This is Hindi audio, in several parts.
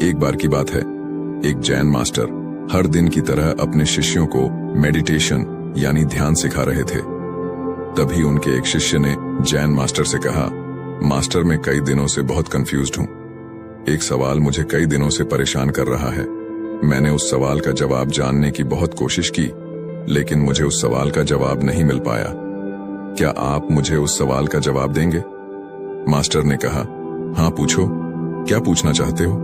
एक बार की बात है, एक जैन मास्टर हर दिन की तरह अपने शिष्यों को मेडिटेशन यानी ध्यान सिखा रहे थे। तभी उनके एक शिष्य ने जैन मास्टर से कहा, मास्टर मैं कई दिनों से बहुत कंफ्यूज्ड हूं। एक सवाल मुझे कई दिनों से परेशान कर रहा है। मैंने उस सवाल का जवाब जानने की बहुत कोशिश की, लेकिन मुझे उस सवाल का जवाब नहीं मिल पाया। क्या आप मुझे उस सवाल का जवाब देंगे? मास्टर ने कहा, हाँ पूछो, क्या पूछना चाहते हो?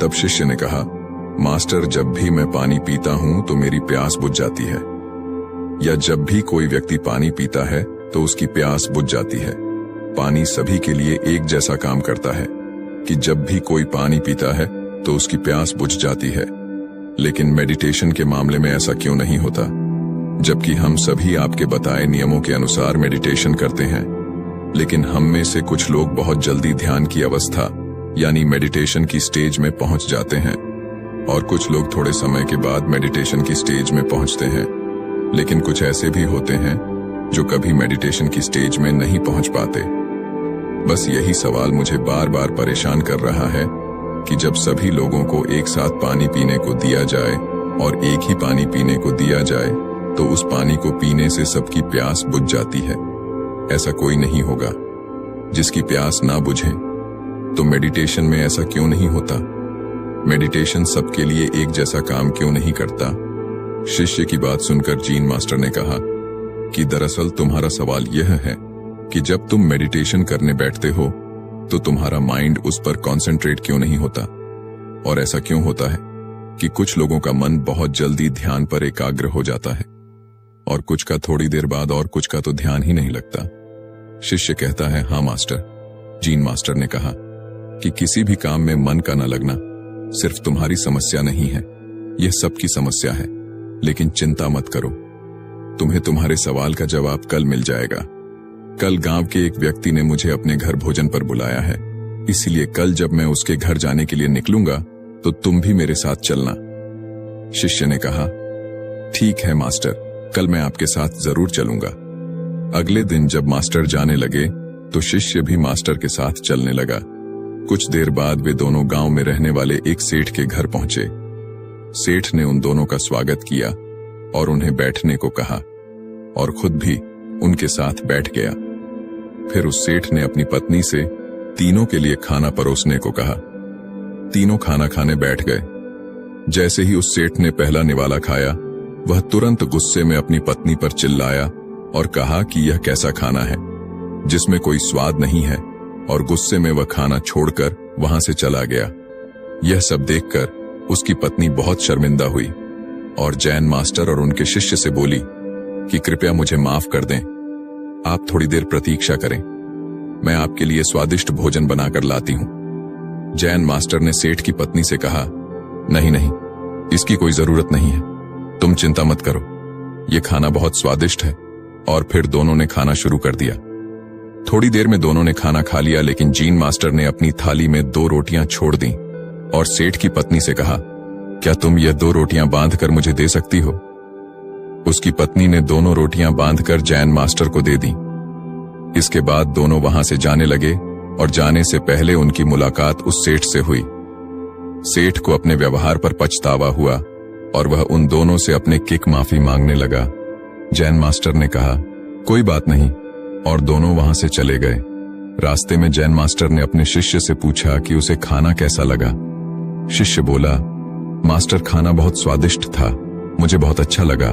तब शिष्य ने कहा, मास्टर जब भी मैं पानी पीता हूं तो मेरी प्यास बुझ जाती है, या जब भी कोई व्यक्ति पानी पीता है तो उसकी प्यास बुझ जाती है। पानी सभी के लिए एक जैसा काम करता है कि जब भी कोई पानी पीता है तो उसकी प्यास बुझ जाती है, लेकिन मेडिटेशन के मामले में ऐसा क्यों नहीं होता? जबकि हम सभी आपके बताए नियमों के अनुसार मेडिटेशन करते हैं, लेकिन हम में से कुछ लोग बहुत जल्दी ध्यान की अवस्था यानी मेडिटेशन की स्टेज में पहुंच जाते हैं, और कुछ लोग थोड़े समय के बाद मेडिटेशन की स्टेज में पहुंचते हैं। लेकिन कुछ ऐसे भी होते हैं जो कभी मेडिटेशन की स्टेज में नहीं पहुंच पाते। बस यही सवाल मुझे बार बार परेशान कर रहा है कि जब सभी लोगों को एक साथ पानी पीने को दिया जाए और एक ही पानी पीने को दिया जाए तो उस पानी को पीने से सबकी प्यास बुझ जाती है। ऐसा कोई नहीं होगा जिसकी प्यास ना बुझे। तो मेडिटेशन में ऐसा क्यों नहीं होता? मेडिटेशन सबके लिए एक जैसा काम क्यों नहीं करता? शिष्य की बात सुनकर जैन मास्टर ने कहा कि दरअसल तुम्हारा सवाल यह है कि जब तुम मेडिटेशन करने बैठते हो तो तुम्हारा माइंड उस पर कॉन्सेंट्रेट क्यों नहीं होता? और ऐसा क्यों होता है कि कुछ लोगों का मन बहुत जल्दी ध्यान पर एकाग्र हो जाता है और कुछ का थोड़ी देर बाद और कुछ का तो ध्यान ही नहीं लगता? शिष्य कहता है, हाँ मास्टर। जैन मास्टर ने कहा कि किसी भी काम में मन का न लगना सिर्फ तुम्हारी समस्या नहीं है, यह सबकी समस्या है। लेकिन चिंता मत करो, तुम्हें तुम्हारे सवाल का जवाब कल मिल जाएगा। कल गांव के एक व्यक्ति ने मुझे अपने घर भोजन पर बुलाया है, इसलिए कल जब मैं उसके घर जाने के लिए निकलूंगा तो तुम भी मेरे साथ चलना। शिष्य ने कहा, ठीक है मास्टर, कल मैं आपके साथ जरूर चलूंगा। अगले दिन जब मास्टर जाने लगे तो शिष्य भी मास्टर के साथ चलने लगा। कुछ देर बाद वे दोनों गांव में रहने वाले एक सेठ के घर पहुंचे। सेठ ने उन दोनों का स्वागत किया और उन्हें बैठने को कहा और खुद भी उनके साथ बैठ गया। फिर उस सेठ ने अपनी पत्नी से तीनों के लिए खाना परोसने को कहा। तीनों खाना खाने बैठ गए। जैसे ही उस सेठ ने पहला निवाला खाया, वह तुरंत गुस्से में अपनी पत्नी पर चिल्लाया और कहा कि यह कैसा खाना है जिसमें कोई स्वाद नहीं है, और गुस्से में वह खाना छोड़कर वहां से चला गया। यह सब देखकर उसकी पत्नी बहुत शर्मिंदा हुई और जैन मास्टर और उनके शिष्य से बोली कि कृपया मुझे माफ कर दें, आप थोड़ी देर प्रतीक्षा करें, मैं आपके लिए स्वादिष्ट भोजन बनाकर लाती हूं। जैन मास्टर ने सेठ की पत्नी से कहा, नहीं नहीं, इसकी कोई जरूरत नहीं है, तुम चिंता मत करो, ये खाना बहुत स्वादिष्ट है। और फिर दोनों ने खाना शुरू कर दिया। थोड़ी देर में दोनों ने खाना खा लिया, लेकिन जैन मास्टर ने अपनी थाली में 2 रोटियां छोड़ दी और सेठ की पत्नी से कहा, क्या तुम यह 2 रोटियां बांधकर मुझे दे सकती हो? उसकी पत्नी ने दोनों रोटियां बांधकर जैन मास्टर को दे दी। इसके बाद दोनों वहां से जाने लगे और जाने से पहले उनकी मुलाकात उस सेठ से हुई। सेठ को अपने व्यवहार पर पछतावा हुआ और वह उन दोनों से अपने किक माफी मांगने लगा। जैन मास्टर ने कहा, कोई बात नहीं, और दोनों वहां से चले गए। रास्ते में जैन मास्टर ने अपने शिष्य से पूछा कि उसे खाना कैसा लगा। शिष्य बोला, मास्टर खाना बहुत स्वादिष्ट था, मुझे बहुत अच्छा लगा।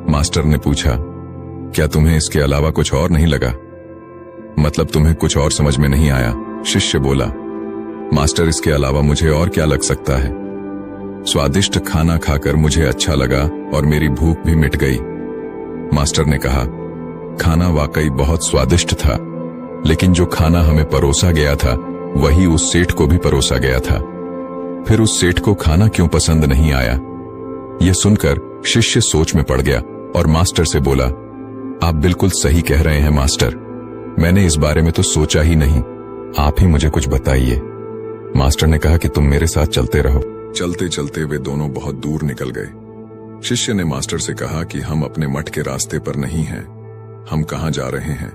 मास्टर ने पूछा, क्या तुम्हें इसके अलावा कुछ और नहीं लगा? मतलब तुम्हें कुछ और समझ में नहीं आया? शिष्य बोला, मास्टर इसके अलावा मुझे और क्या लग सकता है? स्वादिष्ट खाना खाकर मुझे अच्छा लगा और मेरी भूख भी मिट गई। मास्टर ने कहा, खाना वाकई बहुत स्वादिष्ट था, लेकिन जो खाना हमें परोसा गया था वही उस सेठ को भी परोसा गया था। फिर उस सेठ को खाना क्यों पसंद नहीं आया? यह सुनकर शिष्य सोच में पड़ गया और मास्टर से बोला, आप बिल्कुल सही कह रहे हैं मास्टर, मैंने इस बारे में तो सोचा ही नहीं, आप ही मुझे कुछ बताइए। मास्टर ने कहा कि तुम मेरे साथ चलते रहो। चलते चलते वे दोनों बहुत दूर निकल गए। शिष्य ने मास्टर से कहा कि हम अपने मठ के रास्ते पर नहीं हैं, हम कहां जा रहे हैं?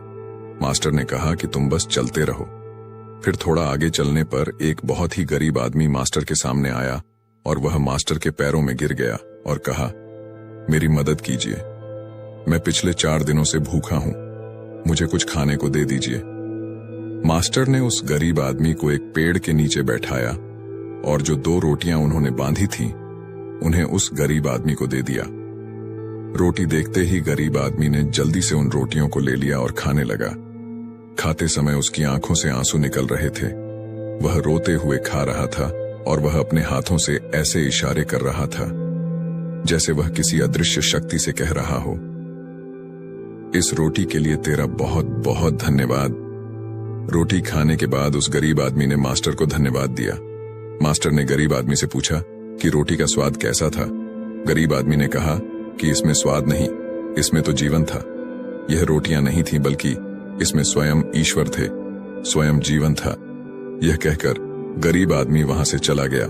मास्टर ने कहा कि तुम बस चलते रहो। फिर थोड़ा आगे चलने पर एक बहुत ही गरीब आदमी मास्टर के सामने आया और वह मास्टर के पैरों में गिर गया और कहा, मेरी मदद कीजिए, मैं पिछले 4 दिनों से भूखा हूं, मुझे कुछ खाने को दे दीजिए। मास्टर ने उस गरीब आदमी को एक पेड़ के नीचे बैठाया और जो 2 रोटियां उन्होंने बांधी थीं, उन्हें उस गरीब आदमी को दे दिया। रोटी देखते ही गरीब आदमी ने जल्दी से उन रोटियों को ले लिया और खाने लगा। खाते समय उसकी आंखों से आंसू निकल रहे थे। वह रोते हुए खा रहा था और वह अपने हाथों से ऐसे इशारे कर रहा था जैसे वह किसी अदृश्य शक्ति से कह रहा हो, इस रोटी के लिए तेरा बहुत बहुत धन्यवाद। रोटी खाने के बाद उस गरीब आदमी ने मास्टर को धन्यवाद दिया। मास्टर ने गरीब आदमी से पूछा कि रोटी का स्वाद कैसा था। गरीब आदमी ने कहा कि इसमें स्वाद नहीं, इसमें तो जीवन था। यह रोटियां नहीं थी बल्कि इसमें स्वयं ईश्वर थे, स्वयं जीवन था। यह कहकर गरीब आदमी वहां से चला गया।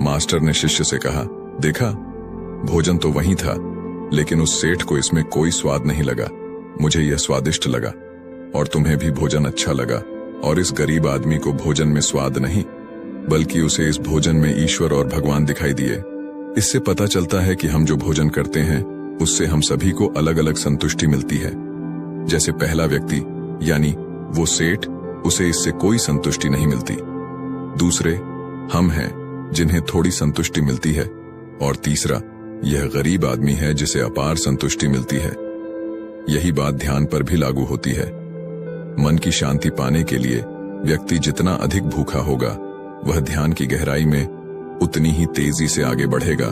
मास्टर ने शिष्य से कहा, देखा, भोजन तो वही था, लेकिन उस सेठ को इसमें कोई स्वाद नहीं लगा। मुझे यह स्वादिष्ट लगा और तुम्हें भी भोजन अच्छा लगा, और इस गरीब आदमी को भोजन में स्वाद नहीं बल्कि उसे इस भोजन में ईश्वर और भगवान दिखाई दिए। इससे पता चलता है कि हम जो भोजन करते हैं उससे हम सभी को अलग अलग संतुष्टि मिलती है। जैसे पहला व्यक्ति यानी वो सेठ, उसे इससे कोई संतुष्टि नहीं मिलती। दूसरे हम हैं जिन्हें थोड़ी संतुष्टि मिलती है, और तीसरा यह गरीब आदमी है जिसे अपार संतुष्टि मिलती है। यही बात ध्यान पर भी लागू होती है। मन की शांति पाने के लिए व्यक्ति जितना अधिक भूखा होगा, वह ध्यान की गहराई में उतनी ही तेजी से आगे बढ़ेगा,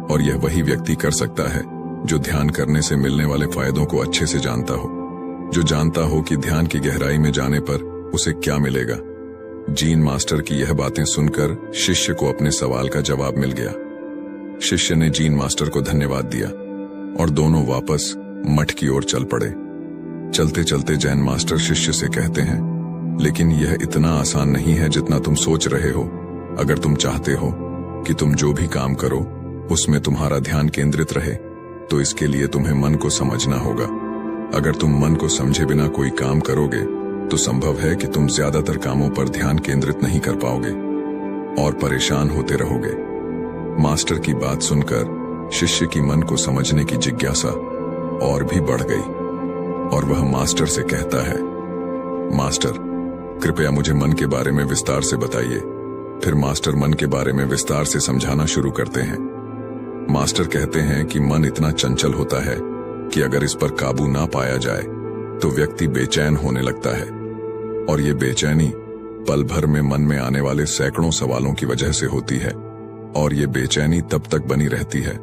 और यह वही व्यक्ति कर सकता है जो ध्यान करने से मिलने वाले फायदों को अच्छे से जानता हो, जो जानता हो कि ध्यान की गहराई में जाने पर उसे क्या मिलेगा। जीन मास्टर की यह बातें सुनकर शिष्य को अपने सवाल का जवाब मिल गया। शिष्य ने जीन मास्टर को धन्यवाद दिया और दोनों वापस मठ की ओर चल पड़े। चलते चलते जैन मास्टर शिष्य से कहते हैं, लेकिन यह इतना आसान नहीं है जितना तुम सोच रहे हो। अगर तुम चाहते हो कि तुम जो भी काम करो उसमें तुम्हारा ध्यान केंद्रित रहे, तो इसके लिए तुम्हें मन को समझना होगा। अगर तुम मन को समझे बिना कोई काम करोगे तो संभव है कि तुम ज्यादातर कामों पर ध्यान केंद्रित नहीं कर पाओगे और परेशान होते रहोगे। मास्टर की बात सुनकर शिष्य की मन को समझने की जिज्ञासा और भी बढ़ गई और वह मास्टर से कहता है, मास्टर, कृपया मुझे मन के बारे में विस्तार से बताइए। फिर मास्टर मन के बारे में विस्तार से समझाना शुरू करते हैं। मास्टर कहते हैं कि मन इतना चंचल होता है कि अगर इस पर काबू ना पाया जाए तो व्यक्ति बेचैन होने लगता है, और ये बेचैनी पल भर में मन में आने वाले सैकड़ों सवालों की वजह से होती है, और ये बेचैनी तब तक बनी रहती है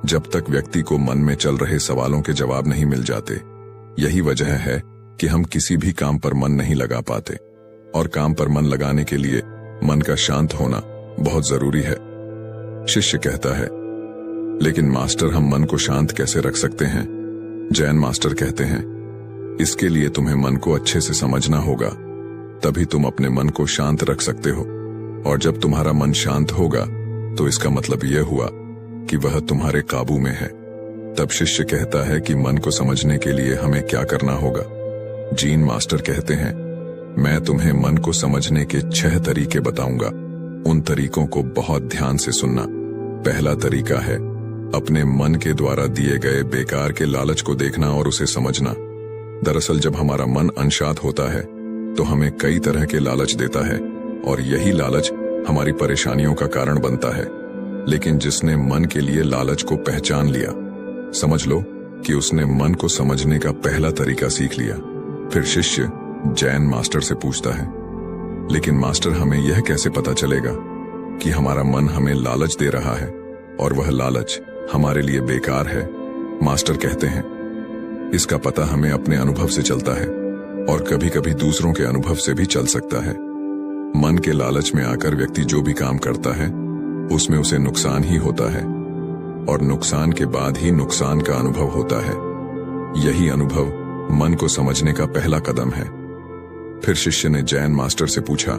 जब तक व्यक्ति को मन में चल रहे सवालों के जवाब नहीं मिल जाते। यही वजह है कि हम किसी भी काम पर मन नहीं लगा पाते, और काम पर मन लगाने के लिए मन का शांत होना बहुत जरूरी है। शिष्य कहता है, लेकिन मास्टर, हम मन को शांत कैसे रख सकते हैं? जैन मास्टर कहते हैं, इसके लिए तुम्हें मन को अच्छे से समझना होगा, तभी तुम अपने मन को शांत रख सकते हो। और जब तुम्हारा मन शांत होगा तो इसका मतलब यह हुआ कि वह तुम्हारे काबू में है। तब शिष्य कहता है कि मन को समझने के लिए हमें क्या करना होगा। जीन मास्टर कहते हैं, मैं तुम्हें मन को समझने के 6 तरीके बताऊंगा। उन तरीकों को बहुत ध्यान से सुनना। पहला तरीका है अपने मन के द्वारा दिए गए बेकार के लालच को देखना और उसे समझना। दरअसल जब हमारा मन अनशांत होता है तो हमें कई तरह के लालच देता है, और यही लालच हमारी परेशानियों का कारण बनता है। लेकिन जिसने मन के लिए लालच को पहचान लिया, समझ लो कि उसने मन को समझने का पहला तरीका सीख लिया। फिर शिष्य जैन मास्टर से पूछता है, लेकिन मास्टर, हमें यह कैसे पता चलेगा कि हमारा मन हमें लालच दे रहा है और वह लालच हमारे लिए बेकार है? मास्टर कहते हैं, इसका पता हमें अपने अनुभव से चलता है, और कभी कभी दूसरों के अनुभव से भी चल सकता है। मन के लालच में आकर व्यक्ति जो भी काम करता है उसमें उसे नुकसान ही होता है, और नुकसान के बाद ही नुकसान का अनुभव होता है। यही अनुभव मन को समझने का पहला कदम है। फिर शिष्य ने जैन मास्टर से पूछा,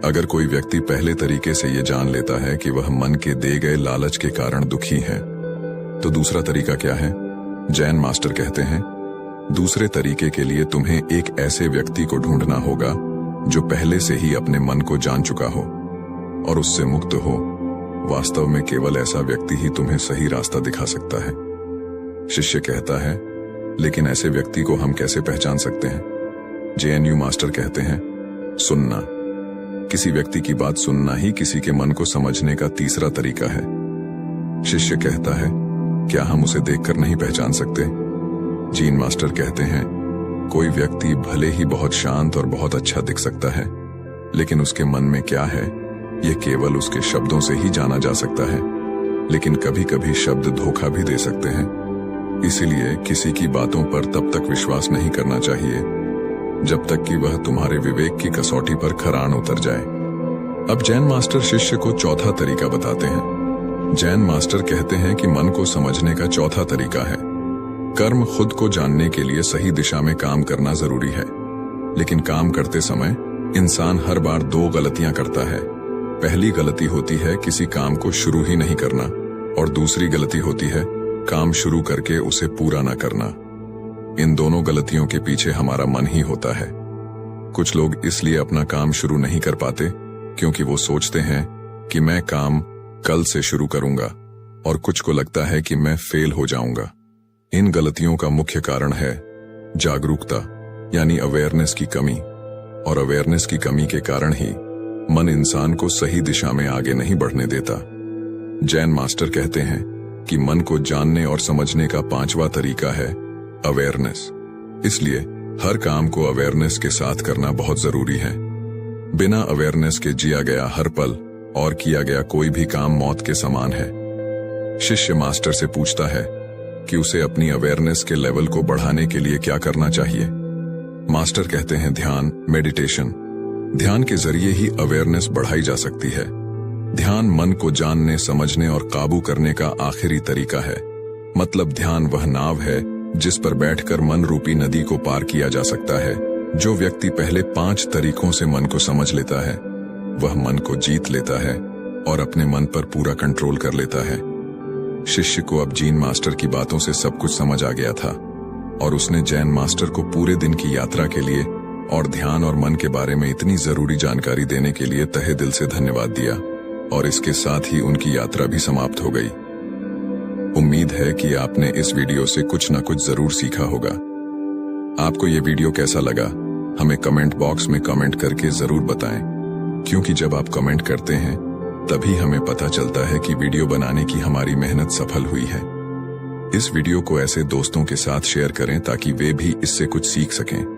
अगर कोई व्यक्ति पहले तरीके से ये जान लेता है कि वह मन के दे गए लालच के कारण दुखी है, तो दूसरा तरीका क्या है? जैन मास्टर कहते हैं, दूसरे तरीके के लिए तुम्हें एक ऐसे व्यक्ति को ढूंढना होगा जो पहले से ही अपने मन को जान चुका हो और उससे मुक्त हो। वास्तव में केवल ऐसा व्यक्ति ही तुम्हें सही रास्ता दिखा सकता है। शिष्य कहता है, लेकिन ऐसे व्यक्ति को हम कैसे पहचान सकते हैं? जेएनयू मास्टर कहते हैं, सुनना। किसी व्यक्ति की बात सुनना ही किसी के मन को समझने का तीसरा तरीका है। शिष्य कहता है, क्या हम उसे देखकर नहीं पहचान सकते? जीन मास्टर कहते हैं, कोई व्यक्ति भले ही बहुत शांत और बहुत अच्छा दिख सकता है, लेकिन उसके मन में क्या है यह केवल उसके शब्दों से ही जाना जा सकता है। लेकिन कभी कभी शब्द धोखा भी दे सकते हैं। इसीलिए किसी की बातों पर तब तक विश्वास नहीं करना चाहिए जब तक कि वह तुम्हारे विवेक की कसौटी पर खरान उतर जाए। अब जैन मास्टर शिष्य को चौथा तरीका बताते हैं। जैन मास्टर कहते हैं कि मन को समझने का चौथा तरीका है कर्म। खुद को जानने के लिए सही दिशा में काम करना जरूरी है, लेकिन काम करते समय इंसान हर बार दो गलतियां करता है। पहली गलती होती है किसी काम को शुरू ही नहीं करना, और दूसरी गलती होती है काम शुरू करके उसे पूरा न करना। इन दोनों गलतियों के पीछे हमारा मन ही होता है। कुछ लोग इसलिए अपना काम शुरू नहीं कर पाते क्योंकि वो सोचते हैं कि मैं काम कल से शुरू करूंगा, और कुछ को लगता है कि मैं फेल हो जाऊंगा। इन गलतियों का मुख्य कारण है जागरूकता यानी अवेयरनेस की कमी, और अवेयरनेस की कमी के कारण ही मन इंसान को सही दिशा में आगे नहीं बढ़ने देता। जैन मास्टर कहते हैं कि मन को जानने और समझने का पांचवा तरीका है अवेयरनेस। इसलिए हर काम को अवेयरनेस के साथ करना बहुत जरूरी है। बिना अवेयरनेस के जिया गया हर पल और किया गया कोई भी काम मौत के समान है। शिष्य मास्टर से पूछता है कि उसे अपनी अवेयरनेस के लेवल को बढ़ाने के लिए क्या करना चाहिए। मास्टर कहते हैं, ध्यान, मेडिटेशन। ध्यान के जरिए ही अवेयरनेस बढ़ाई जा सकती है। ध्यान मन को जानने, समझने और काबू करने का आखिरी तरीका है। मतलब ध्यान वह नाव है जिस पर बैठकर मन रूपी नदी को पार किया जा सकता है। जो व्यक्ति पहले 5 तरीकों से मन को समझ लेता है वह मन को जीत लेता है और अपने मन पर पूरा कंट्रोल कर लेता है। शिष्य को अब जीन मास्टर की बातों से सब कुछ समझ आ गया था, और उसने जैन मास्टर को पूरे दिन की यात्रा के लिए और ध्यान और मन के बारे में इतनी जरूरी जानकारी देने के लिए तहे दिल से धन्यवाद दिया, और इसके साथ ही उनकी यात्रा भी समाप्त हो गई। उम्मीद है कि आपने इस वीडियो से कुछ न कुछ जरूर सीखा होगा। आपको ये वीडियो कैसा लगा हमें कमेंट बॉक्स में कमेंट करके जरूर बताएं, क्योंकि जब आप कमेंट करते हैं तभी हमें पता चलता है कि वीडियो बनाने की हमारी मेहनत सफल हुई है। इस वीडियो को ऐसे दोस्तों के साथ शेयर करें ताकि वे भी इससे कुछ सीख सकें।